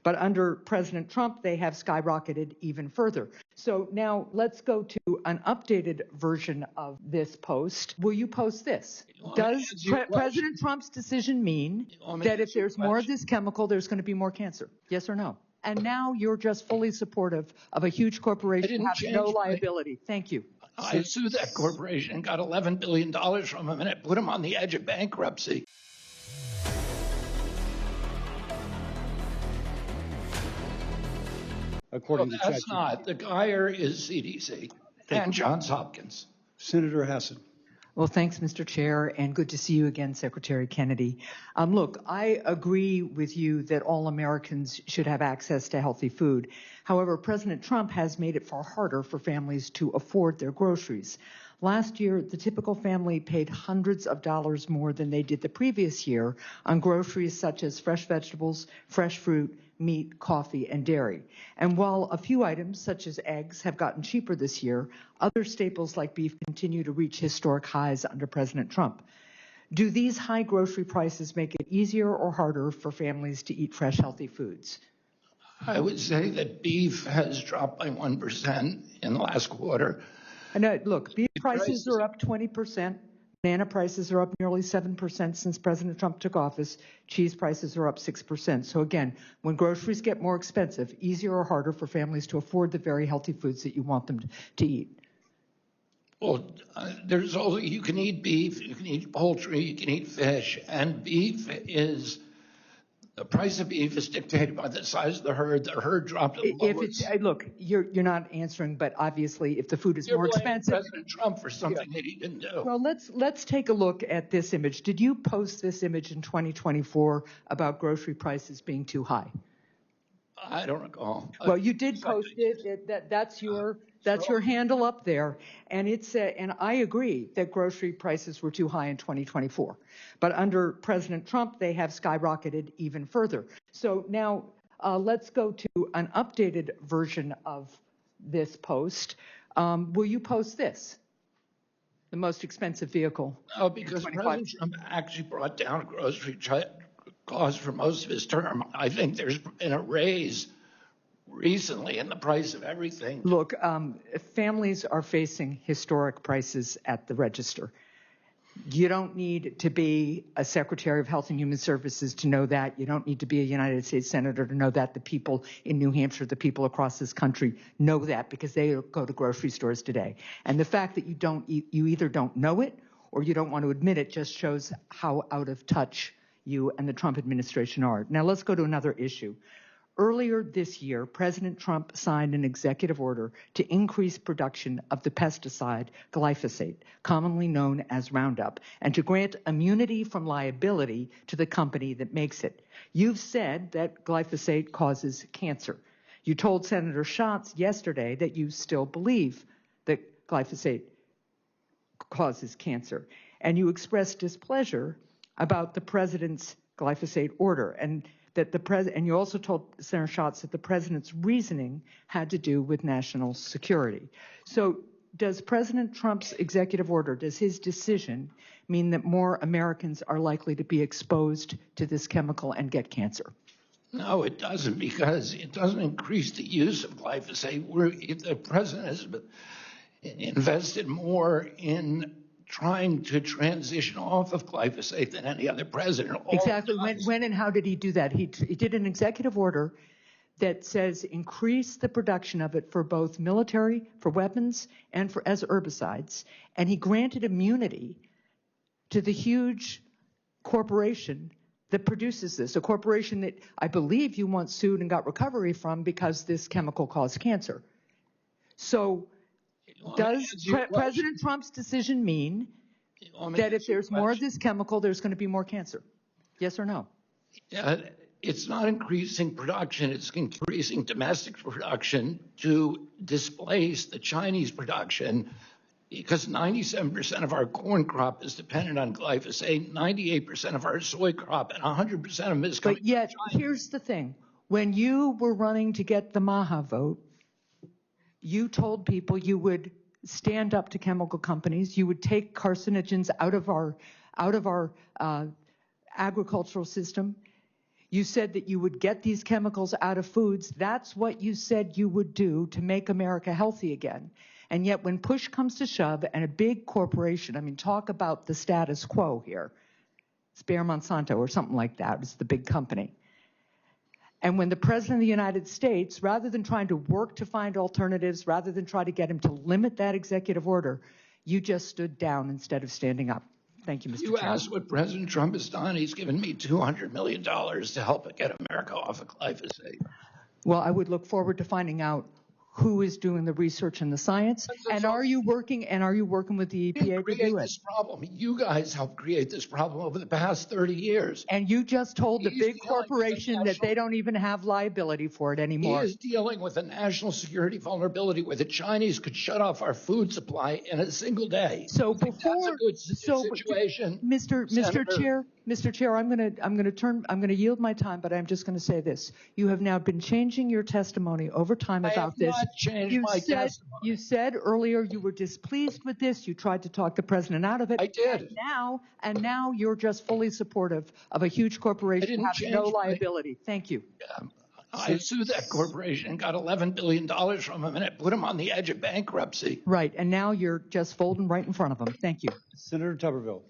But under President Trump, they have skyrocketed even further. So now let's go to an updated version of this post. Will you post this? Does President Trump's decision mean that if there's more of this chemical, there's going to be more cancer? Yes or no? And now you're just fully supportive of a huge corporation having no liability. Thank you. I sued that corporation and got $11 billion from them, and it put them on the edge of bankruptcy. According to that's not. The Geyer is CDC and Johns Hopkins. Senator Hassan. Well, thanks, Mr. Chair, and good to see you again, Secretary Kennedy. Look, I agree with you that all Americans should have access to healthy food. However, President Trump has made it far harder for families to afford their groceries. Last year, the typical family paid hundreds of dollars more than they did the previous year on groceries such as fresh vegetables, fresh fruit, meat, coffee, and dairy. And while a few items, such as eggs, have gotten cheaper this year, other staples like beef continue to reach historic highs under President Trump. Do these high grocery prices make it easier or harder for families to eat fresh, healthy foods? I would say that beef has dropped by 1% in the last quarter. And look, beef prices are up 20%. Banana prices are up nearly 7% since President Trump took office. Cheese prices are up 6%. So again, when groceries get more expensive, easier or harder for families to afford the very healthy foods that you want them to eat? Well, there's also, you can eat beef, you can eat poultry, you can eat fish, and beef is, the price of beef is dictated by the size of the herd. The herd dropped the lowest. Look, you're not answering, but obviously if the food is more expensive. President Trump for something that he didn't do. Well, let's take a look at this image. Did you post this image in 2024 about grocery prices being too high? I don't recall. Well, you did post it. That's your handle up there, and and I agree that grocery prices were too high in 2024. But under President Trump, they have skyrocketed even further. So now let's go to an updated version of this post. Will you post this? The most expensive vehicle. No, because President Trump actually brought down grocery costs for most of his term. I think there's been a raise recently in the price of everything. Look, families are facing historic prices at the register. You don't need to be a Secretary of Health and Human Services to know that. You don't need to be a United States Senator to know that. The people in New Hampshire, the people across this country know that because they go to grocery stores today. And the fact that you either don't know it or you don't want to admit it just shows how out of touch you and the Trump administration are. Now let's go to another issue. Earlier this year, President Trump signed an executive order to increase production of the pesticide glyphosate, commonly known as Roundup, and to grant immunity from liability to the company that makes it. You've said that glyphosate causes cancer. You told Senator Schatz yesterday that you still believe that glyphosate causes cancer, and you expressed displeasure about the president's glyphosate order, and you also told Senator Schatz that the president's reasoning had to do with national security. So does President Trump's executive order, does his decision mean that more Americans are likely to be exposed to this chemical and get cancer? No, it doesn't, because it doesn't increase the use of glyphosate. The president has invested more in trying to transition off of glyphosate than any other president. Exactly. When and how did he do that? He did an executive order that says increase the production of it for both military, for weapons, and as herbicides. And he granted immunity to the huge corporation that produces this, a corporation that I believe you once sued and got recovery from because this chemical caused cancer. So does President Trump's decision mean that if there's more of this chemical, there's going to be more cancer? Yes or no? It's not increasing production. It's increasing domestic production to displace the Chinese production, because 97% of our corn crop is dependent on glyphosate, 98% of our soy crop, and 100% of them is coming from China. But yet, here's the thing. When you were running to get the MAHA vote, you told people you would stand up to chemical companies. You would take carcinogens out of our agricultural system. You said that you would get these chemicals out of foods. That's what you said you would do to make America healthy again. And yet when push comes to shove and a big corporation, I mean, talk about the status quo here. It's Bayer-Monsanto or something like that. It's the big company. And when the President of the United States, rather than trying to work to find alternatives, rather than try to get him to limit that executive order, you just stood down instead of standing up. Thank you, Mr. You Chair. asked what President Trump has done. He's given me $200 million to help get America off of glyphosate. Well, I would look forward to finding out who is doing the research and the science, and are you working with the EPA to Create do it? this problem. You guys helped create this problem over the past 30 years. And you just told the He's big dealing with corporation that they don't even have liability for it He anymore. is dealing with a national security vulnerability where the Chinese could shut off our food supply in a single day. So That's a before, good so situation. Mr. Chair, I'm going to yield my time, but I'm just going to say this: you have now been changing your testimony over time I about have this. not changed my testimony. You said earlier you were displeased with this. You tried to talk the president out of it. I did. And now you're just fully supportive of a huge corporation didn't having no change my- liability. Thank you. I sued that corporation and got $11 billion from them, and it put them on the edge of bankruptcy. Right, and now you're just folding right in front of them. Thank you. Senator Tuberville.